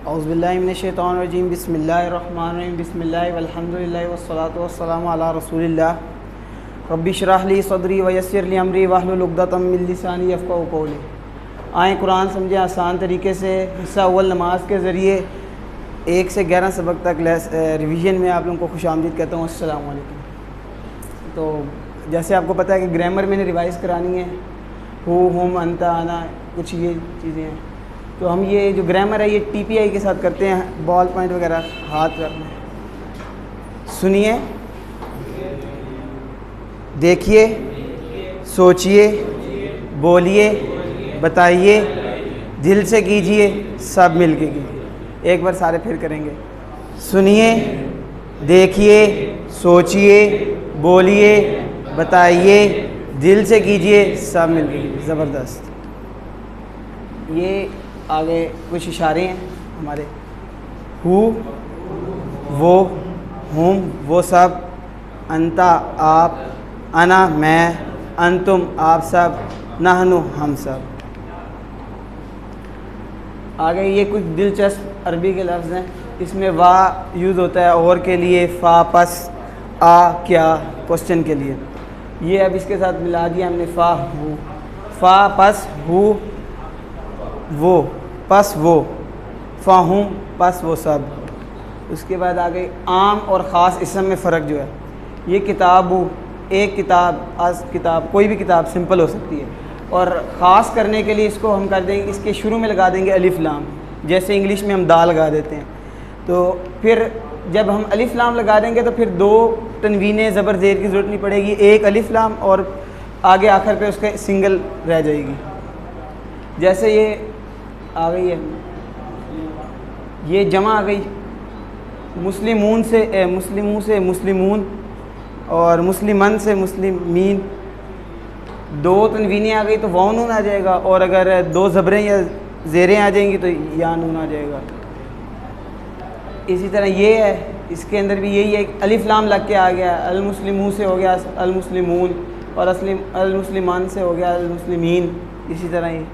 औज़ुबिल्लाहि मिनश्शैतानिर्रजीम बिस्मिल्लाहिर्रहमानिर्रहीम बिस्मिल्लाहि वल्हम्दुलिल्लाहि वस्सलातु वस्सलामु अला रसूलिल्लाह रब्बि इश्रह ली सदरी व यस्सिर ली अमरी वाहलुल उक़दतम मिन लिसानी यफ़क़हू क़ौली। आए कुरान समझें आसान तरीके से। हिस्सा अव्वल नमाज के ज़रिए 1 से 11 सबक तक रिवीजन में आप लोगों को खुशामदीद कहता हूँ। अस्सलाम वालेकुम। तो जैसे आपको पता है कि ग्रामर मैंने रिवाइज़ करानी है, हु हुम अंता आना, कुछ ये चीज़ें हैं। तो हम ये जो ग्रामर है ये TPI के साथ करते हैं, बॉल पॉइंट वगैरह हाथ रखना है। सुनिए, देखिए, सोचिए, बोलिए, बताइए, दिल से कीजिए, सब मिल के कीजिए। एक बार सारे फिर करेंगे। सुनिए, देखिए, सोचिए, बोलिए, बताइए, दिल से कीजिए, सब मिल के कीजिए। ज़बरदस्त। ये आगे कुछ इशारे हैं हमारे। हु वो, हुम वो सब, अंता आप, अना मैं, अंतुम आप सब, नहनु हम सब। आगे ये कुछ दिलचस्प अरबी के लफ्ज़ हैं। इसमें वाह यूज़ होता है और के लिए, फ़ा पस, आ क्या क्वेश्चन के लिए। ये अब इसके साथ मिला दिया हमने, फ़ा हु, फ़ा पस हु वो, पस वो, फ़ाहुम पस वो सब। उसके बाद आगे आम और ख़ास इसम में फ़र्क जो है, ये किताबु एक किताब, अस किताब कोई भी किताब सिंपल हो सकती है। और ख़ास करने के लिए इसको हम कर देंगे, इसके शुरू में लगा देंगे अलिफ लाम, जैसे इंग्लिश में हम दा लगा देते हैं। तो फिर जब हम अलिफ लाम लगा देंगे तो फिर 2 तनवीनें ज़बर ज़ेर की ज़रूरत नहीं पड़ेगी, एक अलिफ लाम और आगे आखिर पे उसके सिंगल रह जाएगी। जैसे ये आ गई है, ये जमा आ गई, मुस्लिमून से मुस्लिमू से मुस्लिमून और मुस्लिमन से मुस्लिमीन। 2 तनवीनें आ गई तो वाव नून आ जाएगा, और अगर 2 ज़बरें या ज़ेरें आ जाएंगी तो या नून आ जाएगा। इसी तरह ये है, इसके अंदर भी यही है, अलिफ लाम लग के आ गया, अल मुस्लिमू से हो गया अल मुस्लिमून, और अल मुस्लिमान से हो गया अल मुस्लिमीन। इसी तरह ये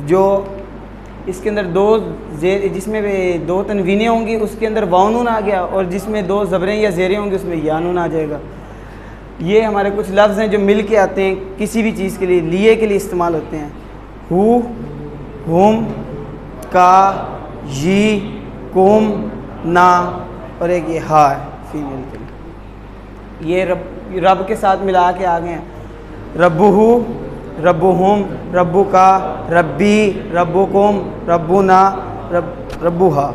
जो इसके अंदर 2 ज़ेर, जिसमें 2 तनवीनें होंगी उसके अंदर वाव नून आ गया, और जिसमें 2 ज़बरें या ज़ेरें होंगी उसमें या नून आ जाएगा। ये हमारे कुछ लफ्ज़ हैं जो मिल के आते हैं, किसी भी चीज़ के लिए के लिए इस्तेमाल होते हैं। हु, हुम, का, जी, कुम, ना, और एक ये हा है फीमेल के लिए। ये रब के साथ मिला के आ गए हैं। रब्बुहु, रब्बुहुम, रब्बुका, रब्बी, रब्बुकुम, रब्बुना, रब्बुहा।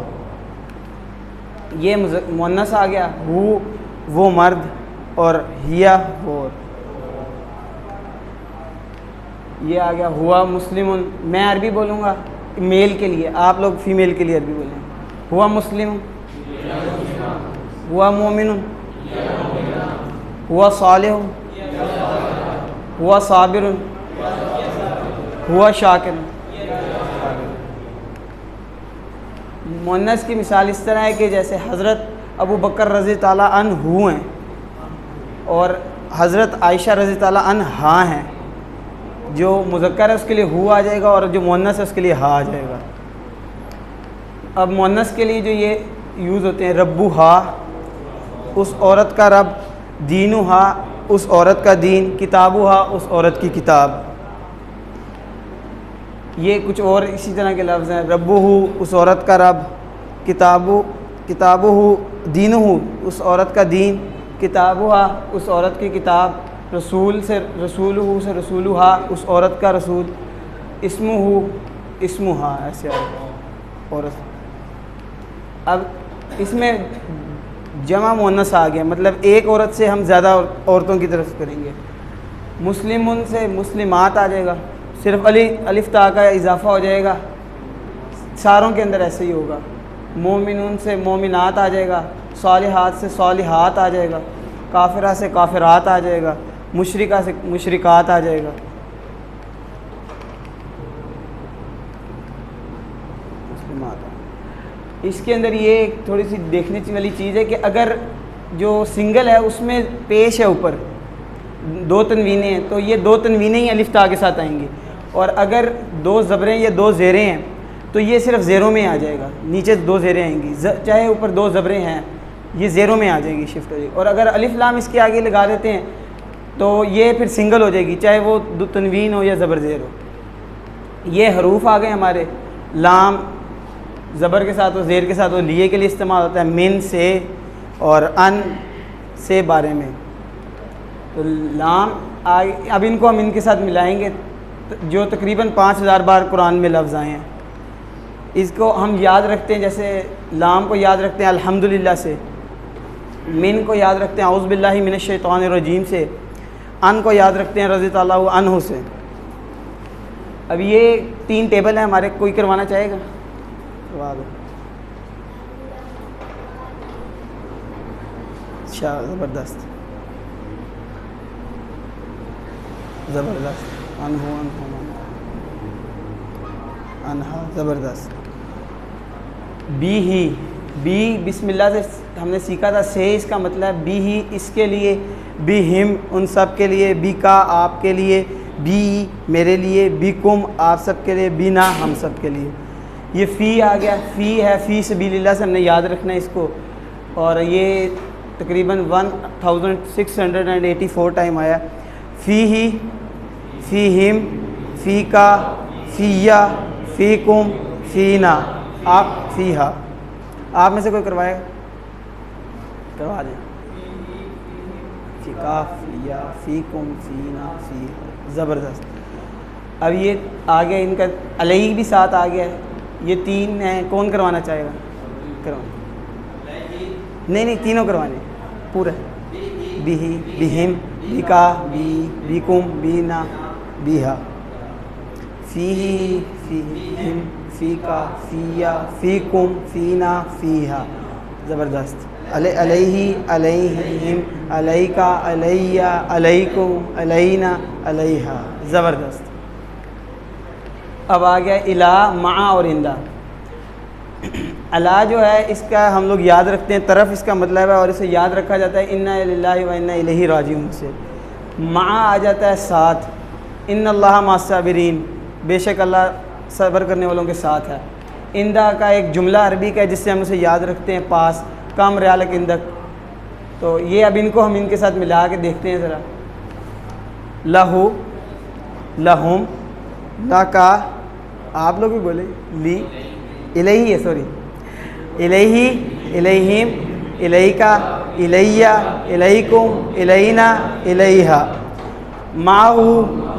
ये मुअन्नस आ गया, हु वो मर्द, और हिया वो। ये आ गया हुआ मुस्लिमुन, मैं अरबी बोलूँगा मेल के लिए, आप लोग फीमेल के लिए अरबी बोलेंगे। हुआ मुस्लिम, हुआ मोमिनुन, हुआ सालिहुन, हुआ साबिरुन, हुआ शाकिरुन। मुअन्नस की मिसाल इस तरह है कि जैसे हज़रत अबू बकर रज़ी ताला अन्हु हैं और हज़रत आयशा रज़ी ताला अन्हा हैं। जो मुज़क्कर है उसके लिए हु आ जाएगा, और जो मुअन्नस है उसके लिए हा आ जाएगा। अब मुअन्नस के लिए जो ये यूज़ होते हैं, रब्बुहा उस औरत का रब, दीनुहा उस औरत का दीन, किताबुहा उस औरत की किताब। ये कुछ और इसी तरह के लफ्ज़ हैं। रब्बुहु उस औरत का रब, किताबुहु दीनुहु उस औरत का दीन, किताबुहा उस औरत की किताब, रसूल से रसूलुहु से रसूलुहा उस औरत का रसूल, इस्मुहु इस्मुहा ऐसे औरत। अब इसमें जमा मुअन्नस आ गया, मतलब एक औरत से हम ज़्यादा औरतों की तरफ करेंगे। मुस्लिमुन से मुस्लिमात आ जाएगा, सिर्फ अलिफ ता का इजाफ़ा हो जाएगा, सारों के अंदर ऐसे ही होगा। मोमिनुन से मोमिनात आ जाएगा, सालिहात से सालिहात आ जाएगा, काफिरा से काफिरात आ जाएगा, मुशरिका से मुशरिकात आ जाएगा। इसके अंदर ये एक थोड़ी सी देखने वाली चीज़ है कि अगर जो सिंगल है उसमें पेश है ऊपर 2 तनवीनें हैं, तो ये 2 तनवीनें ही अलिफ ता के साथ आएंगी। और अगर 2 ज़बरें या 2 ज़ेरें हैं तो ये सिर्फ ज़ेरो में आ जाएगा, नीचे 2 ज़ेरें आएंगी, चाहे ऊपर 2 ज़बरें हैं ये ज़ेरो में आ जाएगी, शिफ्ट हो जाएगी। और अगर अलिफ लाम इसके आगे लगा देते हैं तो ये फिर सिंगल हो जाएगी, चाहे वो तनवीन हो या ज़बर ज़ेर हो। ये हरूफ आ गए हमारे, लाम ज़बर के साथ और ज़ेर के साथ, और लिए के लिए इस्तेमाल होता है, मिन से और अन से बारे में। तो लाम आगे, अब इनको हम इनके साथ मिलाएंगे, जो तकरीबन 5000 बार कुरान में लफ्ज़ आए हैं। इसको हम याद रखते हैं, जैसे लाम को याद रखते हैं अल्हम्दुलिल्लाह से, मिन को याद रखते हैं औज़ु बिल्लाहि मिनश शैतानिर रजीम से, अन को याद रखते हैं रज़ियल्लाहु अन्हु से। अब ये 3 टेबल हैं हमारे, कोई करवाना चाहेगा? करवा दो। अच्छा, ज़बरदस्त ज़बरदस्त, अनहु अनहु अनहा, ज़बरदस्त। बी ही, बी बिस्मिल्लाह से हमने सीखा था, से इसका मतलब बी ही इसके लिए, बी हिम उन सब के लिए, बी का आपके लिए, बी मेरे लिए, बी कुम आप सब के लिए, बी ना हम सब के लिए। ये फ़ी आ गया, फ़ी है, फ़ी सबीलिल्लाह से हमने याद रखना है इसको, और ये तकरीबन 1684 टाइम आया। फ़ी ही, फ़ी हिम, फ़ी का, फ़ीया, फ़ी कुम, फ़ी ना, आप, फ़ीहा। आप में से कोई करवाएगा? करवा दें। फ़ीका, फ़ीया, फ़ी कुम, फ़ी ना, फ़ी। ज़बरदस्त। अब ये आ गया इनका, अलई भी साथ आ गया है, ये 3 हैं। कौन करवाना चाहेगा? करवा। नहीं, तीनों करवाने पूरा। बिही, बिहिम, बिका, बिकुम, बीना, बिहा। फ़ीही, फ़ीहिम, फ़ीका, फ़ीया, फ़ीकुम, फ़ीना, फ़ीहा। ज़बरदस्त। अलैहि, अलैहिम, अलैका, अलैया, अलैकुम, अलैना, अलैहा। ज़बरदस्त। अब आ गया इला, मा और इंदा। अला जो है इसका हम लोग याद रखते हैं, तरफ इसका मतलब है, और इसे याद रखा जाता है इन्ना लिल्लाहि व इन्ना इलैहि राजिऊन से। मा आ जाता है साथ, इन्नल्लाह मस्साबिरीन, बेशक अल्लाह सब्र करने वालों के साथ है। इंदा का एक जुमला अरबी का है जिससे हम उसे याद रखते हैं, पास, कम रियालक इंदक। तो ये अब इनको हम इनके साथ मिला के देखते हैं ज़रा। लहू, लहुम, लका, आप लोग भी बोले, ली, इलैहि है, सॉरी, इलैहि, इलैहिम, इलैका, इलैया, इलैकुम, इलैना, इलैहा। माहू,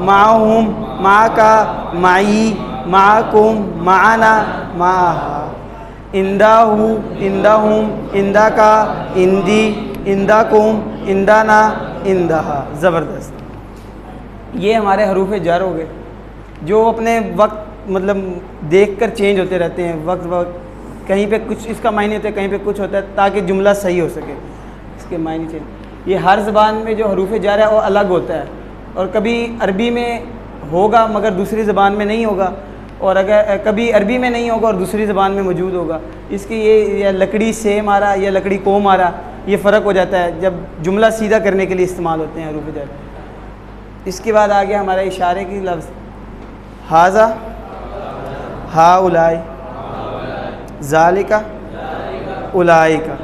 माहुम, माका, माई, माकुम, माना, माहा। इंदाहू, इंदाहुम, इंदाका, इंदी, इंदाकुम, इंदाना, इंदाहा। ज़बरदस्त। ये हमारे हरूफ जर हो गए, जो अपने वक्त मतलब देख कर चेंज होते रहते हैं, वक्त वक्त कहीं पे कुछ इसका मायने होता है, कहीं पे कुछ होता है, ताकि जुमला सही हो सके, इसके मायने चेंज। ये हर ज़बान में जो हरूफ जर है वो अलग होता है, और कभी अरबी में होगा मगर दूसरी ज़बान में नहीं होगा, और अगर कभी अरबी में नहीं होगा और दूसरी ज़बान में मौजूद होगा। इसकी ये या लकड़ी से मारा या लकड़ी को मारा, ये फ़र्क हो जाता है जब जुमला सीधा करने के लिए इस्तेमाल होते हैं हरूफ जर। इसके बाद आ गया हमारा इशारे की लफ्ज़, हाज़ा, हा उलाई, ज़ालिका, उलाइका।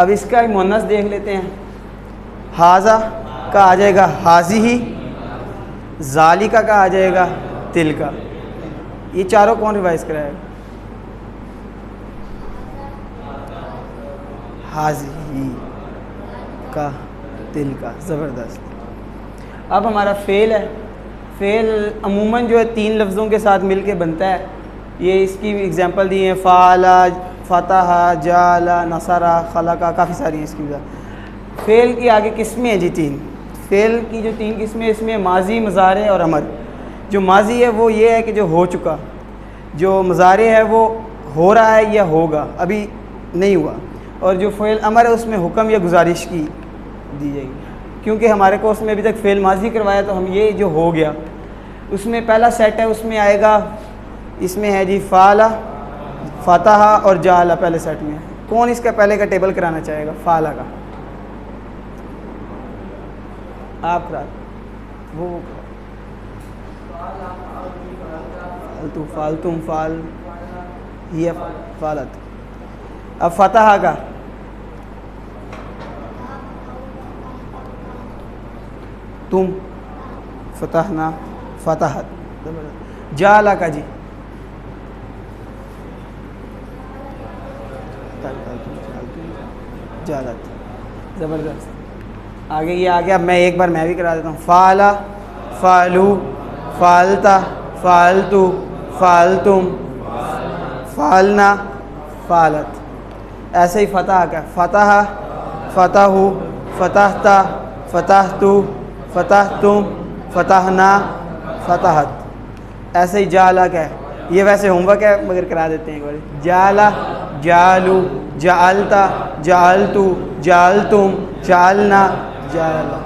अब इसका मुन्नस देख लेते हैं। हाज़ा का आ जाएगा हाज़िही, ज़ालिका का आ जाएगा तिलका। ये चारों कौन रिवाइज कराएगा? हाज़िही का, तिलका। ज़बरदस्त। अब हमारा फ़ेल है। फ़ेल अमूमन जो है 3 लफ्ज़ों के साथ मिल के बनता है। ये इसकी एग्ज़ाम्पल दी हैं, फ़ाला, फ़तहा, जाला, नसरा, खलका, काफ़ी सारी हैं इसकी वजह। फ़ेल की आगे किस्में हैं जी 3। फ़ेल की जो 3 किस्में, इसमें माजी, मज़ारे और अमर। जो माजी है वो ये है कि जो हो चुका, जो मज़ारे है वो हो रहा है या होगा, अभी नहीं हुआ, और जो फ़ेल अमर है उसमें हुक्म या गुजारिश की दी जाएगी। क्योंकि हमारे कोर्स में अभी तक फ़ेल माजी करवाया, तो हम ये जो हो गया उसमें पहला सेट है, उसमें आएगा, इसमें है जी फ़ाला, फ़तहा और जाला पहले सेट में। कौन इसका पहले का टेबल कराना चाहेगा? फ़ाला का आप करा वो फालतू, फालतुम, फाल, हिय, फालत। अब फतह का तुम, फतहना, फतहत। जाला का जी जालत, ज़बरदस्त। आगे ये आ गया, मैं एक बार मैं भी करा देता हूँ। फ़ाला, फ़ालू, फ़ालता, फ़ालतू, फ़ालतुम, फ़ालना, फ़ालत। ऐसे ही फ़तह का फ़तह, फ़तहु, फ़तहता, फ़तहतु, फ़तहतुम, फ़तहना, फ़तहत। ऐसे ही जाला का है, ये वैसे होमवर्क है मगर करा देते हैं एक बार। जाला, जालू, जालता, जालतू, जालतुम, जालना, जाला।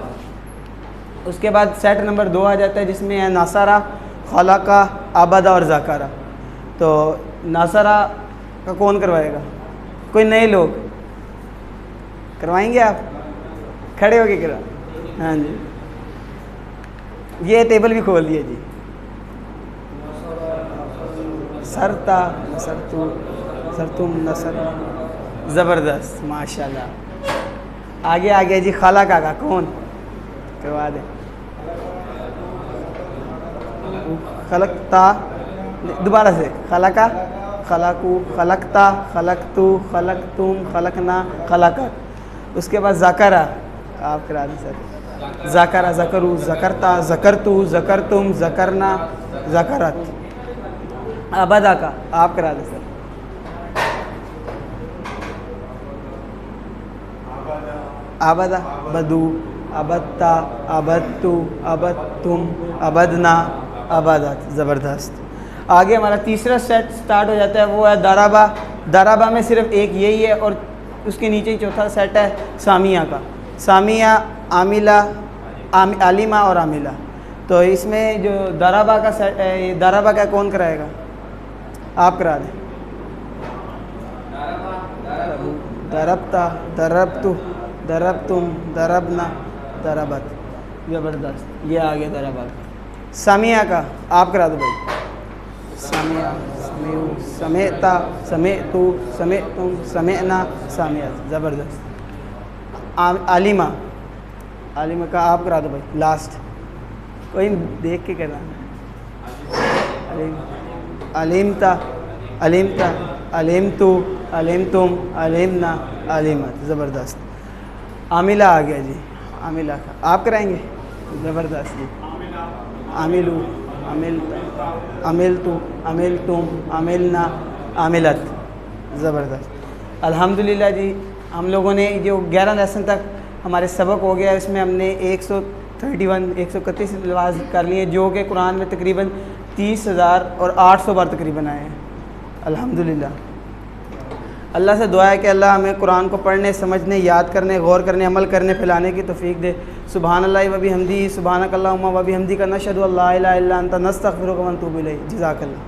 उसके बाद सेट नंबर 2 आ जाता है जिसमें है नसरा, खलका, अबदा और ज़करा। तो नसरा का कौन करवाएगा? कोई नए लोग करवाएंगे? आप खड़े होके करा। हाँ जी, ये टेबल भी खोल दिया जी। सरता, सरतु, सरतुम, नसर, ज़बरदस्त, माशाल्लाह। आगे आ गया जी खलका का, कौन करवा दे? खलकता, दोबारा से, खलका, खलकू, खलकता, खलकतू, खलकतुम, खलकना, खलकत। उसके बाद ज़करा, आप करा दें सर। ज़करा, ज़करू, ज़करता, ज़करतू, ज़करतुम, ज़करना, ज़करत। अबदा का आप करा दें सर। अबदा, बदू, अबत्ता, अबत्तु, अबत्तुम, अबदना, अबदत। ज़बरदस्त। आगे हमारा तीसरा सेट स्टार्ट हो जाता है, वो है दराबा। दराबा में सिर्फ एक यही है और उसके नीचे ही चौथा सेट है सामिया का। सामिया, आमिला, आलिमा और आमिला। तो इसमें जो दराबा का सेट है, ये दराबा का कौन कराएगा? आप करा दें। दरबता, दरबतु, दरबतुम, दरबना, दरबत। ज़बरदस्त, ये आ गया दराबा। सामिया का आप करा दो भाई। सामिया, समेउ, समेता, समेतु, समेतुम, समेना, सामियत। ज़बरदस्त। आलिमा, आलिमा का आप करा दो भाई लास्ट। कोई देख के करना। अलिमता, अलिमता, अलिमतु, अलिमतुम, अलिमना, अलिमत। ज़बरदस्त। आमिला आ गया जी, आमिला का आप कराएंगे? ज़बरदस्त जी। आमिलू, अमिलता, अमिलतु, अमिलतुम, अमिलना, अमिलत। ज़बरदस्त। अल्हम्दुलिल्लाह जी, हम लोगों ने जो 11 लेसन तक हमारे सबक हो गया, इसमें हमने 131 लफ्ज़ कर लिए, जो कि कुरान में तकरीबन 30,800 बार तकरीबन आए हैं। अल्हम्दुलिल्लाह। अल्लाह से दुआ है कि अल्लाह हमें कुरान को पढ़ने, समझने, याद करने, गौर करने, अमल करने, फैलाने की तौफीक दे। सुबहानल्लाहि व बिहम्दिही, सुबहानकल्लाहुम्मा व बिहम्दिका, नशहदु अल्ला इलाहा इल्ला अंता, नस्तगफिरुका व नतूबु इलैक। जज़ाकल्लाह।